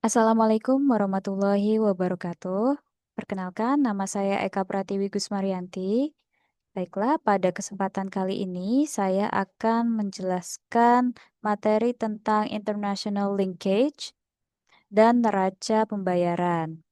Assalamualaikum warahmatullahi wabarakatuh. Perkenalkan, nama saya Eka Pratiwi Gusmarianti. Baiklah, pada kesempatan kali ini saya akan menjelaskan materi tentang international linkage dan neraca pembayaran.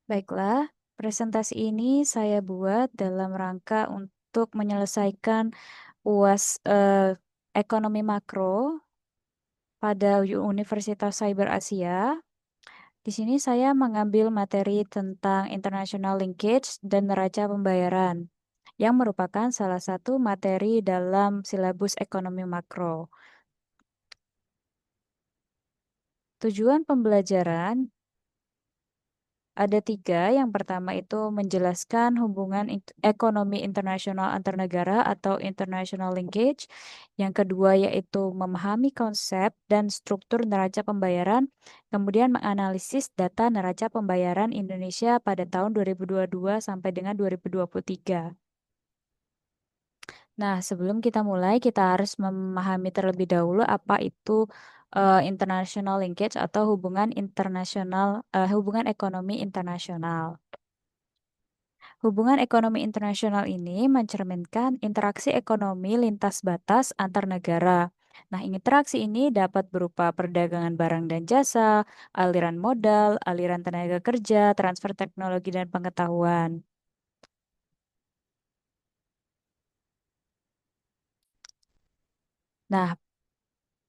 Baiklah, presentasi ini saya buat dalam rangka untuk menyelesaikan UAS Ekonomi Makro pada Universitas Cyber Asia. Di sini saya mengambil materi tentang international linkage dan neraca pembayaran, yang merupakan salah satu materi dalam silabus ekonomi makro. Tujuan pembelajaran ada tiga. Yang pertama itu menjelaskan hubungan ekonomi internasional antar negara atau international linkage. Yang kedua yaitu memahami konsep dan struktur neraca pembayaran. Kemudian menganalisis data neraca pembayaran Indonesia pada tahun 2022 sampai dengan 2023. Nah, sebelum kita mulai, kita harus memahami terlebih dahulu apa itu international linkage atau hubungan internasional, hubungan ekonomi internasional. Hubungan ekonomi internasional ini mencerminkan interaksi ekonomi lintas batas antar negara. Nah, interaksi ini dapat berupa perdagangan barang dan jasa, aliran modal, aliran tenaga kerja, transfer teknologi dan pengetahuan. Nah,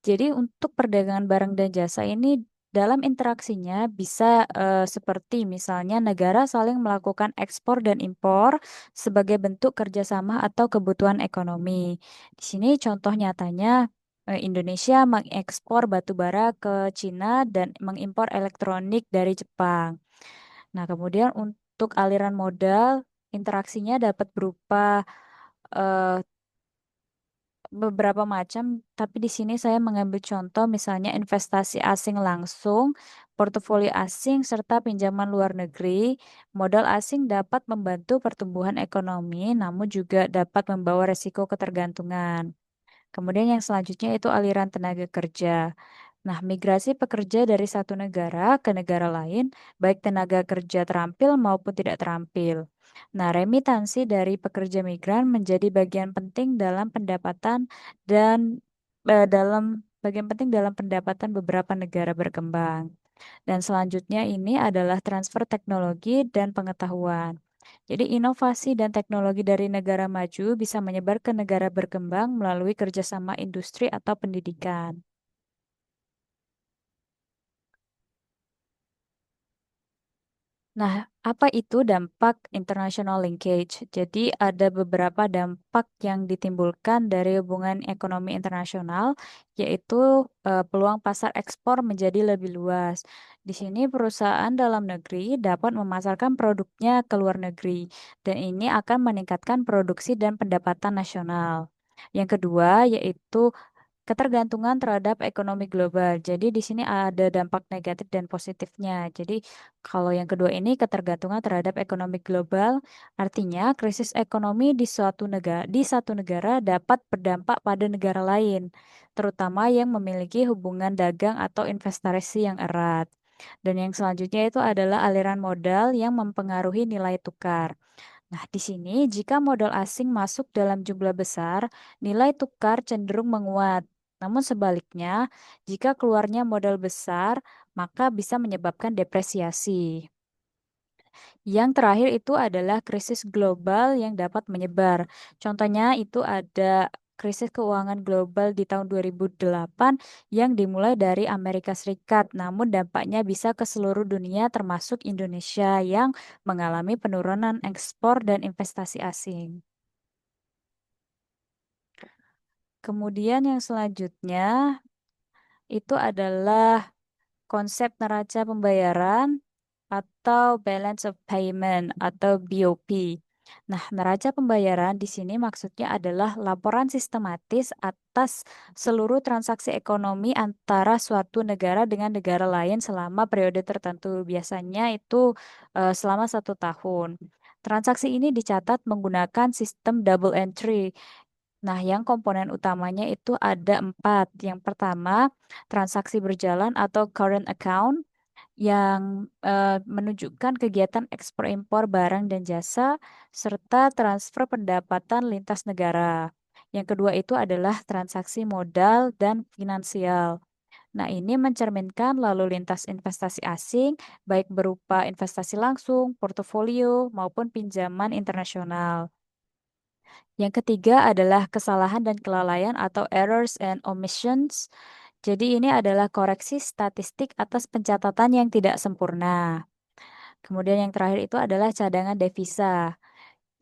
jadi untuk perdagangan barang dan jasa ini dalam interaksinya bisa seperti misalnya negara saling melakukan ekspor dan impor sebagai bentuk kerjasama atau kebutuhan ekonomi. Di sini contoh nyatanya Indonesia mengekspor batu bara ke Cina dan mengimpor elektronik dari Jepang. Nah, kemudian untuk aliran modal interaksinya dapat berupa eh, beberapa macam, tapi di sini saya mengambil contoh misalnya investasi asing langsung, portofolio asing, serta pinjaman luar negeri. Modal asing dapat membantu pertumbuhan ekonomi, namun juga dapat membawa resiko ketergantungan. Kemudian yang selanjutnya itu aliran tenaga kerja. Nah, migrasi pekerja dari satu negara ke negara lain, baik tenaga kerja terampil maupun tidak terampil. Nah, remitansi dari pekerja migran menjadi bagian penting dalam pendapatan dan bagian penting dalam pendapatan beberapa negara berkembang. Dan selanjutnya ini adalah transfer teknologi dan pengetahuan. Jadi inovasi dan teknologi dari negara maju bisa menyebar ke negara berkembang melalui kerjasama industri atau pendidikan. Nah, apa itu dampak international linkage? Jadi, ada beberapa dampak yang ditimbulkan dari hubungan ekonomi internasional, yaitu peluang pasar ekspor menjadi lebih luas. Di sini, perusahaan dalam negeri dapat memasarkan produknya ke luar negeri, dan ini akan meningkatkan produksi dan pendapatan nasional. Yang kedua, yaitu ketergantungan terhadap ekonomi global. Jadi di sini ada dampak negatif dan positifnya. Jadi kalau yang kedua ini ketergantungan terhadap ekonomi global, artinya krisis ekonomi di satu negara dapat berdampak pada negara lain, terutama yang memiliki hubungan dagang atau investasi yang erat. Dan yang selanjutnya itu adalah aliran modal yang mempengaruhi nilai tukar. Nah, di sini jika modal asing masuk dalam jumlah besar, nilai tukar cenderung menguat. Namun sebaliknya, jika keluarnya modal besar, maka bisa menyebabkan depresiasi. Yang terakhir itu adalah krisis global yang dapat menyebar. Contohnya itu ada krisis keuangan global di tahun 2008 yang dimulai dari Amerika Serikat, namun dampaknya bisa ke seluruh dunia termasuk Indonesia yang mengalami penurunan ekspor dan investasi asing. Kemudian yang selanjutnya itu adalah konsep neraca pembayaran atau balance of payment atau BOP. Nah, neraca pembayaran di sini maksudnya adalah laporan sistematis atas seluruh transaksi ekonomi antara suatu negara dengan negara lain selama periode tertentu. Biasanya itu selama 1 tahun. Transaksi ini dicatat menggunakan sistem double entry. Nah, yang komponen utamanya itu ada 4. Yang pertama, transaksi berjalan atau current account yang menunjukkan kegiatan ekspor impor barang dan jasa serta transfer pendapatan lintas negara. Yang kedua itu adalah transaksi modal dan finansial. Nah, ini mencerminkan lalu lintas investasi asing, baik berupa investasi langsung, portofolio, maupun pinjaman internasional. Yang ketiga adalah kesalahan dan kelalaian atau errors and omissions. Jadi ini adalah koreksi statistik atas pencatatan yang tidak sempurna. Kemudian yang terakhir itu adalah cadangan devisa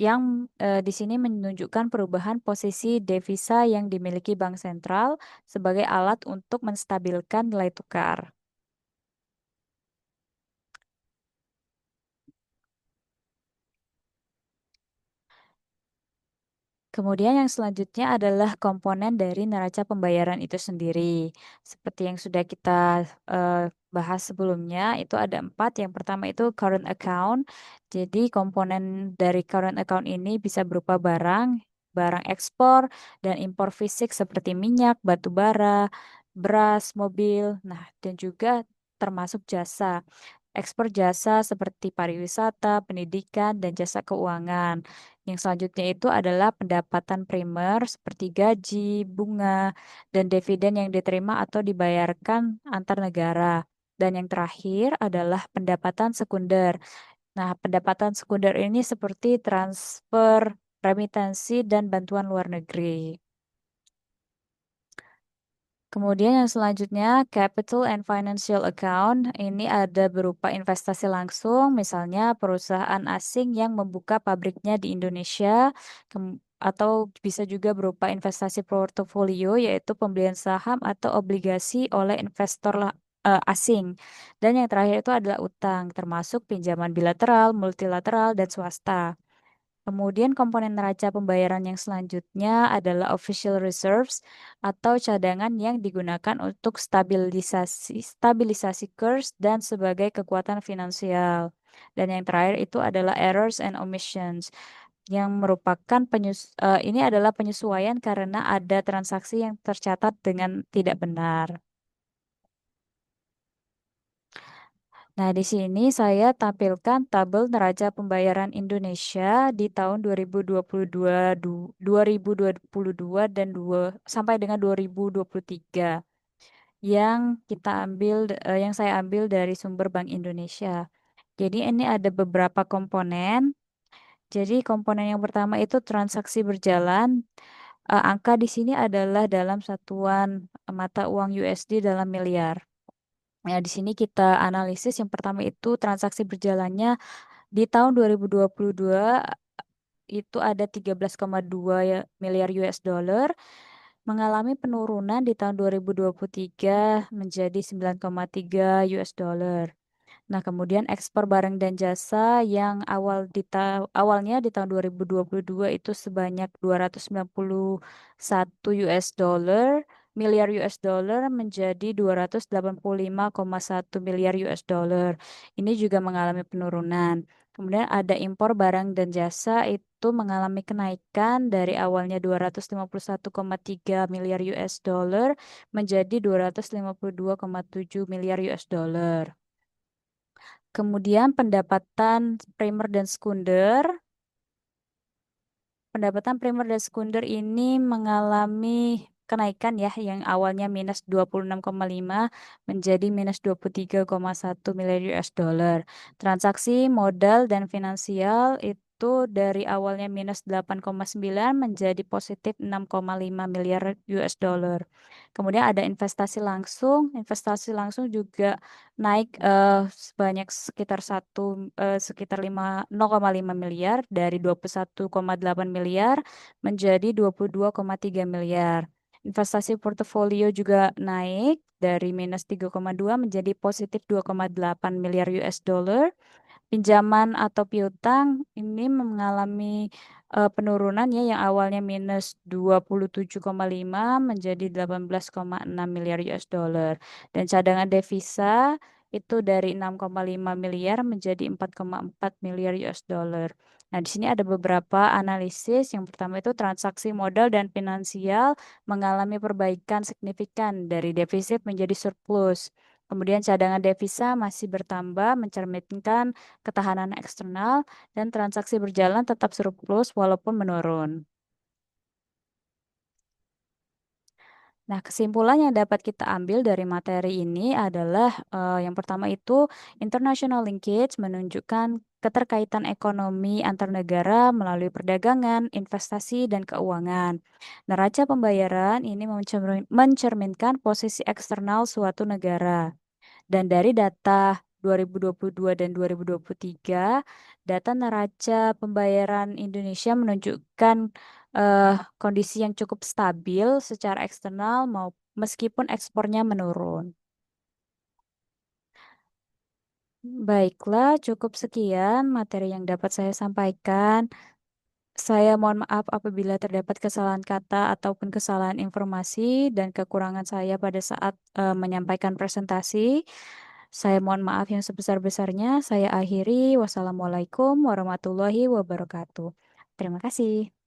yang di sini menunjukkan perubahan posisi devisa yang dimiliki bank sentral sebagai alat untuk menstabilkan nilai tukar. Kemudian yang selanjutnya adalah komponen dari neraca pembayaran itu sendiri. Seperti yang sudah kita bahas sebelumnya, itu ada 4. Yang pertama itu current account. Jadi komponen dari current account ini bisa berupa barang, barang ekspor, dan impor fisik seperti minyak, batu bara, beras, mobil. Nah, dan juga termasuk jasa. Ekspor jasa seperti pariwisata, pendidikan, dan jasa keuangan. Yang selanjutnya itu adalah pendapatan primer seperti gaji, bunga, dan dividen yang diterima atau dibayarkan antar negara. Dan yang terakhir adalah pendapatan sekunder. Nah, pendapatan sekunder ini seperti transfer, remitansi, dan bantuan luar negeri. Kemudian yang selanjutnya, capital and financial account. Ini ada berupa investasi langsung, misalnya perusahaan asing yang membuka pabriknya di Indonesia, atau bisa juga berupa investasi portofolio, yaitu pembelian saham atau obligasi oleh investor asing. Dan yang terakhir itu adalah utang, termasuk pinjaman bilateral, multilateral, dan swasta. Kemudian komponen neraca pembayaran yang selanjutnya adalah official reserves atau cadangan yang digunakan untuk stabilisasi stabilisasi kurs dan sebagai kekuatan finansial. Dan yang terakhir itu adalah errors and omissions yang merupakan ini adalah penyesuaian karena ada transaksi yang tercatat dengan tidak benar. Nah, di sini saya tampilkan tabel neraca pembayaran Indonesia di tahun 2022, 2022 dan sampai dengan 2023 yang yang saya ambil dari sumber Bank Indonesia. Jadi ini ada beberapa komponen. Jadi komponen yang pertama itu transaksi berjalan. Angka di sini adalah dalam satuan mata uang USD dalam miliar. Ya, di sini kita analisis yang pertama itu transaksi berjalannya di tahun 2022 itu ada 13,2 miliar US dollar, mengalami penurunan di tahun 2023 menjadi 9,3 US dollar. Nah, kemudian ekspor barang dan jasa yang awalnya di tahun 2022 itu sebanyak 291 US dollar, miliar US dollar menjadi 285,1 miliar US dollar. Ini juga mengalami penurunan. Kemudian ada impor barang dan jasa itu mengalami kenaikan dari awalnya 251,3 miliar US dollar menjadi 252,7 miliar US dollar. Kemudian pendapatan primer dan sekunder ini mengalami kenaikan ya, yang awalnya minus 26,5 menjadi minus 23,1 miliar US dollar. Transaksi modal dan finansial itu dari awalnya minus 8,9 menjadi positif 6,5 miliar US dollar. Kemudian ada investasi langsung juga naik sebanyak sekitar 0,5 miliar dari 21,8 miliar menjadi 22,3 miliar. Investasi portofolio juga naik dari minus 3,2 menjadi positif 2,8 miliar US dollar. pinjaman atau piutang ini mengalami penurunan ya yang awalnya minus 27,5 menjadi 18,6 miliar US dollar. Dan cadangan devisa itu dari 6,5 miliar menjadi 4,4 miliar US dollar. Nah, di sini ada beberapa analisis. Yang pertama itu transaksi modal dan finansial mengalami perbaikan signifikan dari defisit menjadi surplus. Kemudian cadangan devisa masih bertambah, mencerminkan ketahanan eksternal dan transaksi berjalan tetap surplus walaupun menurun. Nah, kesimpulan yang dapat kita ambil dari materi ini adalah yang pertama itu international linkage menunjukkan keterkaitan ekonomi antar negara melalui perdagangan, investasi, dan keuangan. Neraca pembayaran ini mencerminkan posisi eksternal suatu negara. Dan dari data 2022 dan 2023, data neraca pembayaran Indonesia menunjukkan kondisi yang cukup stabil secara eksternal meskipun ekspornya menurun. Baiklah, cukup sekian materi yang dapat saya sampaikan. Saya mohon maaf apabila terdapat kesalahan kata ataupun kesalahan informasi dan kekurangan saya pada saat menyampaikan presentasi. Saya mohon maaf yang sebesar-besarnya. Saya akhiri. Wassalamualaikum warahmatullahi wabarakatuh. Terima kasih.